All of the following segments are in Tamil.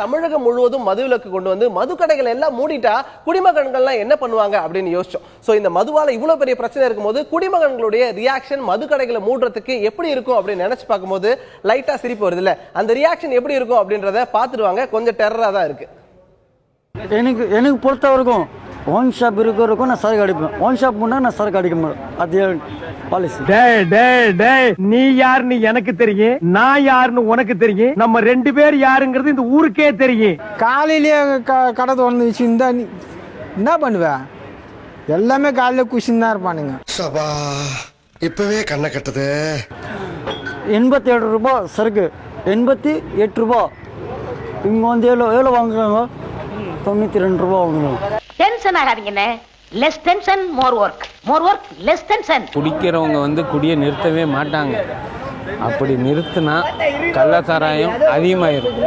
தமிழகம் முழுவதும் மதுவிலக்கு கொண்டு வந்து மதுக்கடைகள் எல்லாம் மூடிட்டா குடிமகன்கள்லாம் என்ன பண்ணுவாங்க அப்படின்னு யோசிச்சோம். சோ இந்த மதுவால இவ்வளவு பெரிய பிரச்சனை இருக்கும்போது குடிமகன்களுடைய ரியாக்ஷன் மதுக்கடைகளை மூடுறதுக்கு எப்படி இருக்கும் அப்படின்னு நினைச்சு பார்க்கும்போது லைட்டா சிரிப்பு வருது இல்ல, அந்த ரியாக்ஷன் எப்படி இருக்கும் அப்படின்றத பாத்துடுவாங்க. கொஞ்சம் டெரரா தான் இருக்கு. எனக்கு பொறுத்த வரைக்கும் ஒன் ஷாப் இருக்கிறதுக்கும் நான் சரக்கு அடிப்பேன். ஒன் ஷாப் முன்னா நான் சரக்கு அடிக்க மாட்டேன். அது பாலிசி. நீ யாருன்னு எனக்கு தெரியும், நான் யாருன்னு உனக்கு தெரியும். நம்ம ரெண்டு பேர் யாருங்கிறது இந்த ஊருக்கே தெரியும். காலையிலேயே கடை திறந்து வச்சுருந்தா நீ என்ன பண்ணுவேன்? எல்லாமே காலையில குஷின் தான் இருப்பானுங்க. இப்பவே கண்ணை கட்டுது. 87 ரூபாய் சரக்கு, 88 ரூபாய். இவங்க வந்து எவ்வளோ வாங்குறாங்க? 92 ரூபாய் வாங்குறாங்க. டென்ஷன் ஆகாதீங்கண்ணே. Less tension more work, more work less tension. குடிக்கிறவங்க வந்து குடியை நிறுத்தவே மாட்டாங்க. அப்படி நிறுத்தினா கள்ள சாராயம் அதிகமாயிரும்.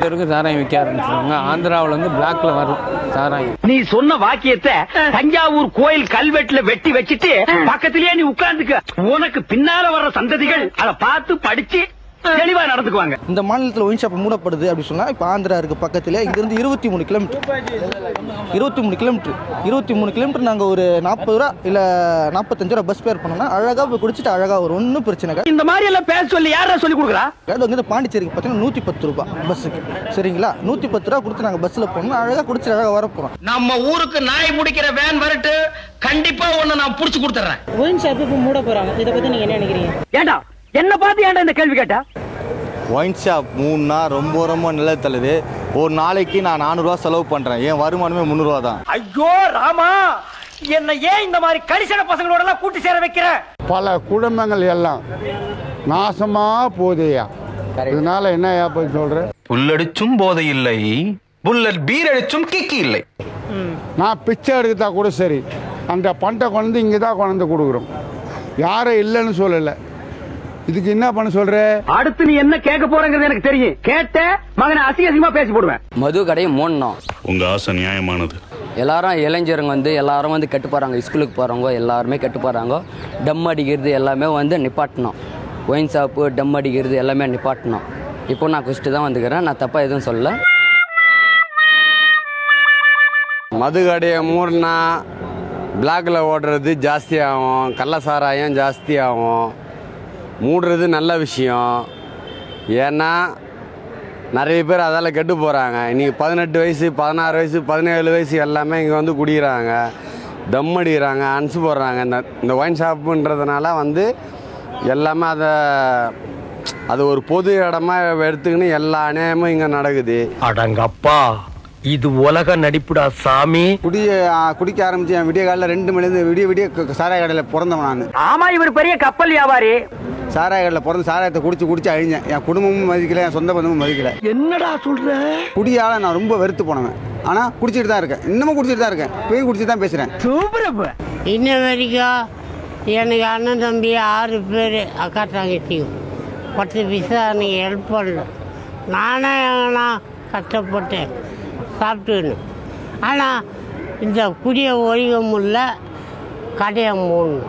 தெருக்கு சாராயம் விற்க ஆரம்பிச்சிருவாங்க. ஆந்திராவில் வந்து பிளாக்ல வரும் சாராயம். நீ சொன்ன வாக்கியத்தை தஞ்சாவூர் கோயில் கல்வெட்டுல வெட்டி வச்சிட்டு பக்கத்திலேயே நீ உட்கார்ந்துக்க. உனக்கு பின்னால வர்ற சந்ததிகள் அதை பார்த்து படிச்சு தெளிவா நடந்துக்குவாங்க. இந்த மாநிலத்தில் ஒயின் ஷாப் மூடப்படுது அப்படி சொன்னா இப்ப ஆந்திரா இருக்கு பக்கத்துல, இங்கிருந்து 23 கிலோமீட்டர் 23 கிலோமீட்டர் நாங்க ஒரு 40 ரூபா இல்ல 45 ரூபா பஸ் பேர் பண்ணோம்னா அழகா போய் குடிச்சிட்டு அழகா ஒரு ஒன்னும் பிரச்சனை. இந்த மாதிரி எல்லாம் பேச சொல்லி யாரா சொல்லி கொடுக்குறா? அதாவது பாண்டிச்சேரிக்கு பார்த்தீங்கன்னா 110 ரூபாய் பஸ்ஸுக்கு, சரிங்களா? 110 ரூபா கொடுத்து நாங்க பஸ்ல போனோம்னா அழகா குடிச்சு அழகா வர போறோம். நம்ம ஊருக்கு நாய் முடிக்கிற வேன் வரட்டு கண்டிப்பா ஒண்ணு நான் புடிச்சு கொடுத்துறேன். ஒயின் ஷாப் இப்ப மூட போறாங்க, இத பத்தி நீங்க என்ன நினைக்கிறீங்க? ஏண்டா என்ன பார்த்து ஏன்டா இந்த கேள்வி கேட்டா? ஒயின் ஷாப் மூணுனா ரொம்ப ரொம்ப நல்லது தள்ளுது. ஒரு நாளைக்கு நான் 400 ரூபா செலவு பண்றேன். என் வருமானமே 300 ரூபா தான். ஐயோ ராமா, என்ன ஏன் இந்த மாதிரி கரிசன பசங்களோட எல்லாம் கூட்டி சேர வைக்கிற? பல குடும்பங்கள் எல்லாம் நாசமா போதையா. இதனால என்ன ஏன் சொல்ற? புல்லடிச்சும் போதை இல்லை, புல்லட் பீர் அடிச்சும் கிக்கி இல்லை. நான் பிச்சை எடுத்தா கூட சரி, அந்த பண்டை கொண்டு இங்கே தான் கொண்டு கொடுக்குறோம். யாரும் இல்லைன்னு சொல்லலை. இதுக்கு என்ன பண்ண சொல்ற? அடுத்து நீ என்ன கேட்க போறங்கிறது எனக்கு தெரியும். கேட்ட மகனை அசிங்கமா பேசி போடுவேன். மது கடையை மூடணும். உங்க ஆசை நியாயமானது. எல்லாரும் இளைஞருங்க வந்து எல்லாரும் வந்து கெட்டு போறாங்க. ஸ்கூலுக்கு போறவங்க எல்லாருமே கெட்டு போறாங்க. டம் அடிக்கிறது எல்லாமே வந்து நிப்பாட்டணும். ஒயின் ஷாப்பு டம் அடிக்கிறது எல்லாமே நிப்பாட்டணும். இப்போ நான் குடிச்சிட்டு தான் வந்துக்கிறேன். நான் தப்பா எதுவும் சொல்லல. மது கடையை மூடனா பிளாக்ல ஓடுறது ஜாஸ்தி ஆகும், கள்ள சாராயம் ஜாஸ்தி ஆகும். மூடுறது நல்ல விஷயம். ஏன்னா நிறைய பேர் அதால் கெட்டு போகிறாங்க. இன்றைக்கி 18 வயசு 16 வயசு 17 வயசு எல்லாமே இங்கே வந்து குடிக்கிறாங்க, தம் அடிக்கிறாங்க, அனுசு போடுறாங்க. இந்த ஒயின் ஷாப்புன்றதுனால வந்து எல்லாமே அது ஒரு பொது இடமா எடுத்துக்கின்னு எல்லா அநியாயமும் இங்கே நடக்குது. அடங்கப்பா, இது உலக நடிப்புடா சாமி. குடிக்க ஆரம்பிச்சு என் விடிய காலையில் 2 மணிலேருந்து விடிய சாராய கடையில் பிறந்தவன் நான். ஆமா, இவர் பெரிய கப்பல் வியாபாரி. சாராய கடையில் பிறந்த சாராயத்தை குடிச்சு அழிஞ்சேன். என் குடும்பமும் மதிக்கல, என் சொந்த பந்தமும் மதிக்கல. என்னடா சொல்ற? குடியால நான் ரொம்ப வெறுத்து போனவன். ஆனா குடிச்சிட்டு தான் இருக்கேன். இன்னமும் குடிச்சிட்டு தான் இருக்கேன். போய் குடிச்சிட்டு தான் பேசுறேன். இன்ன வரைக்கும் எனக்கு அண்ணன் தம்பி 6 பேர், அக்கா தங்கச்சியும் 10 பைசா எனக்கு ஹெல்ப் பண்ணல. நானே கஷ்டப்பட்டேன் சாப்பிட்டுன்னு. ஆனால் இந்த குடியை ஒழிக்க முடியல. கடையை மூடணும்.